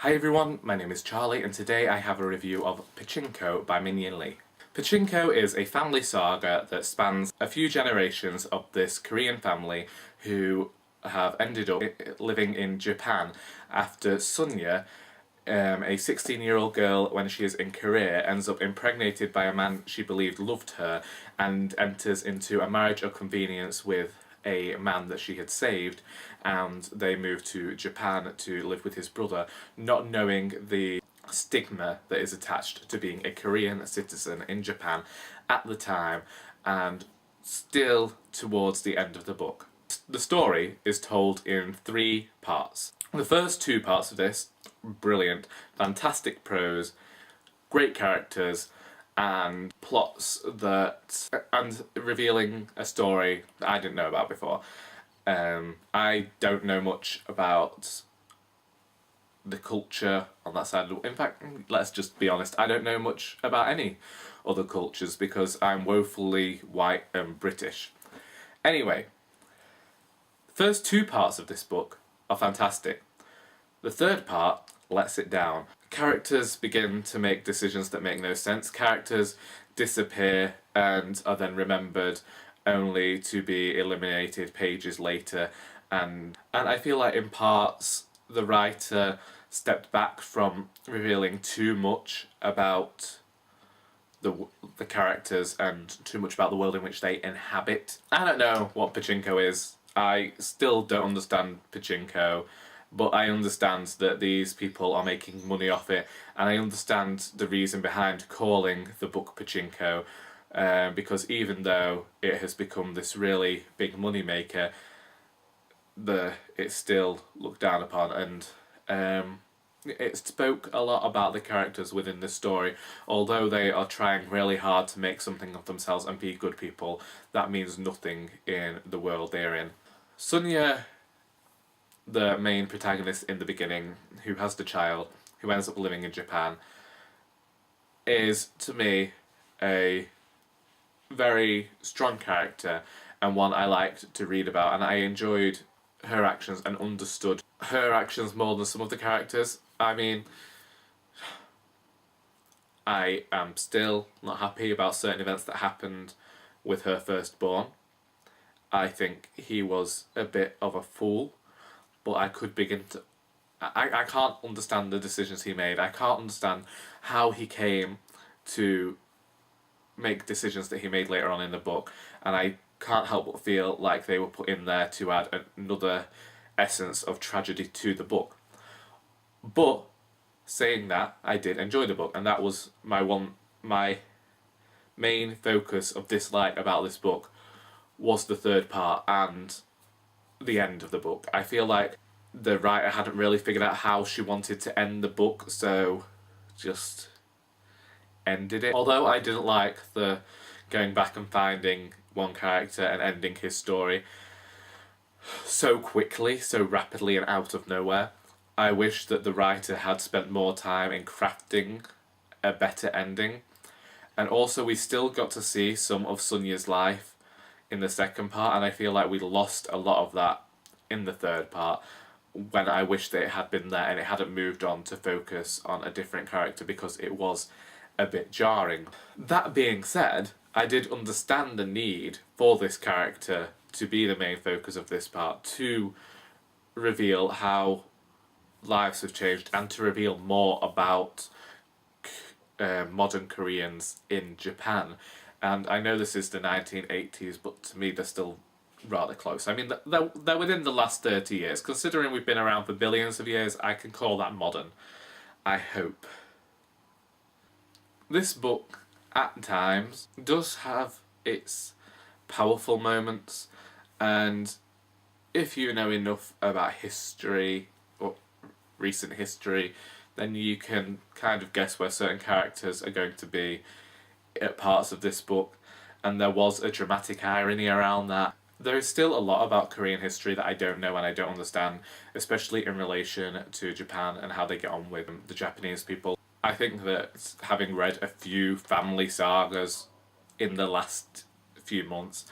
Hi everyone, my name is Charlie and today I have a review of Pachinko by Min Yin Lee. Pachinko is a family saga that spans a few generations of this Korean family who have ended up living in Japan after Sunya, a 16-year-old girl when she is in Korea, ends up impregnated by a man she believed loved her and enters into a marriage of convenience with a man that she had saved, and they move to Japan to live with his brother, not knowing the stigma that is attached to being a Korean citizen in Japan at the time, and still towards the end of the book. The story is told in 3 parts. The first 2 parts of this, brilliant, fantastic prose, great characters, and plots and revealing a story that I didn't know about before. I don't know much about the culture on that side. In fact, let's just be honest, I don't know much about any other cultures because I'm woefully white and British. Anyway, the first 2 parts of this book are fantastic. The third part lets it down. Characters begin to make decisions that make no sense. Characters disappear and are then remembered only to be eliminated pages later, and I feel like in parts the writer stepped back from revealing too much about the characters and too much about the world in which they inhabit. I don't know what Pachinko is. I still don't understand Pachinko, but I understand that these people are making money off it, and I understand the reason behind calling the book Pachinko, because even though it has become this really big money maker, it's still looked down upon, and it spoke a lot about the characters within the story. Although they are trying really hard to make something of themselves and be good people, that means nothing in the world they're in. Sunya, the main protagonist in the beginning, who has the child, who ends up living in Japan, is, to me, a very strong character and one I liked to read about, and I enjoyed her actions and understood her actions more than some of the characters. I mean, I am still not happy about certain events that happened with her firstborn. I think he was a bit of a fool, but I could begin to... I can't understand the decisions he made. I can't understand how he came to make decisions that he made later on in the book, and I can't help but feel like they were put in there to add another essence of tragedy to the book. But saying that, I did enjoy the book, and that was my main focus of dislike about this book was the third part and the end of the book. I feel like the writer hadn't really figured out how she wanted to end the book, so just ended it. Although I didn't like the going back and finding one character and ending his story so quickly, so rapidly and out of nowhere. I wish that the writer had spent more time in crafting a better ending. And also we still got to see some of Sunya's life in the second part, and I feel like we lost a lot of that in the third part, when I wish that it had been there and it hadn't moved on to focus on a different character, because it was a bit jarring. That being said, I did understand the need for this character to be the main focus of this part, to reveal how lives have changed and to reveal more about modern Koreans in Japan. And I know this is the 1980s, but to me they're still rather close. I mean, they're within the last 30 years. Considering we've been around for billions of years, I can call that modern, I hope. This book, at times, does have its powerful moments, and if you know enough about history, or recent history, then you can kind of guess where certain characters are going to be at parts of this book, and there was a dramatic irony around that. There is still a lot about Korean history that I don't know and I don't understand, especially in relation to Japan and how they get on with the Japanese people. I think that having read a few family sagas in the last few months,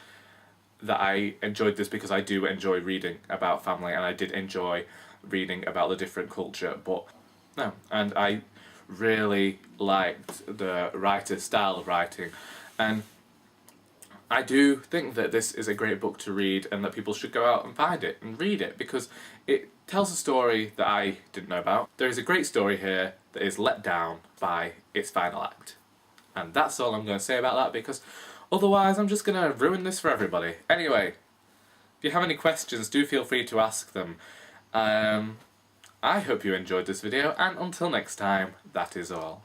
that I enjoyed this because I do enjoy reading about family, and I did enjoy reading about the different culture, but No, and I really liked the writer's style of writing, and I do think that this is a great book to read and that people should go out and find it and read it because it tells a story that I didn't know about. There is a great story here that is let down by its final act. And that's all I'm going to say about that because otherwise I'm just going to ruin this for everybody. Anyway, if you have any questions, do feel free to ask them. I hope you enjoyed this video, and until next time, that is all.